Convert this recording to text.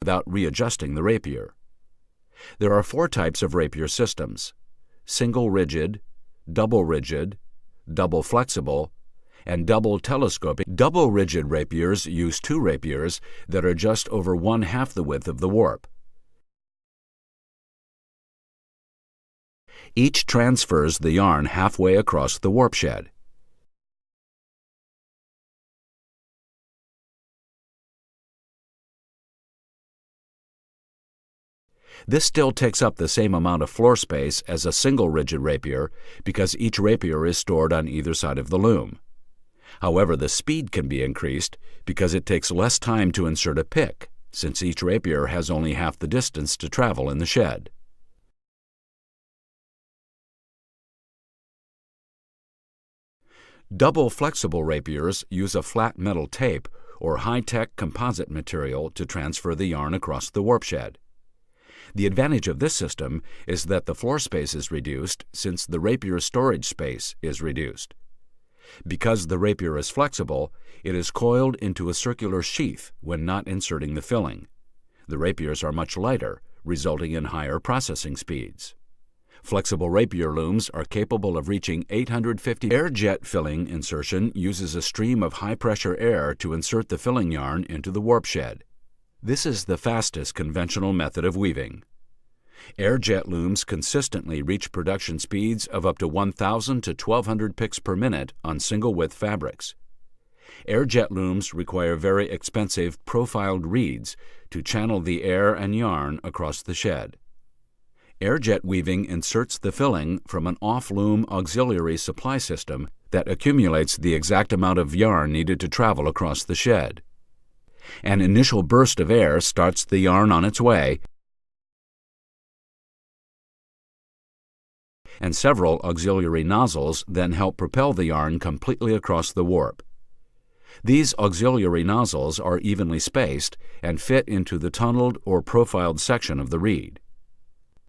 without readjusting the rapier. There are 4 types of rapier systems: single rigid, double flexible, and double telescoping. Double rigid rapiers use 2 rapiers that are just over 1/2 the width of the warp. Each transfers the yarn halfway across the warp shed. This still takes up the same amount of floor space as a single rigid rapier because each rapier is stored on either side of the loom. However, the speed can be increased because it takes less time to insert a pick, since each rapier has only half the distance to travel in the shed. Double flexible rapiers use a flat metal tape or high-tech composite material to transfer the yarn across the warp shed. The advantage of this system is that the floor space is reduced since the rapier storage space is reduced. Because the rapier is flexible, it is coiled into a circular sheath when not inserting the filling. The rapiers are much lighter, resulting in higher processing speeds. Flexible rapier looms are capable of reaching 850. Air jet filling insertion uses a stream of high-pressure air to insert the filling yarn into the warp shed. This is the fastest conventional method of weaving. Air jet looms consistently reach production speeds of up to 1,000 to 1,200 picks per minute on single-width fabrics. Air jet looms require very expensive profiled reeds to channel the air and yarn across the shed. Air jet weaving inserts the filling from an off-loom auxiliary supply system that accumulates the exact amount of yarn needed to travel across the shed. An initial burst of air starts the yarn on its way, and several auxiliary nozzles then help propel the yarn completely across the warp. These auxiliary nozzles are evenly spaced and fit into the tunneled or profiled section of the reed.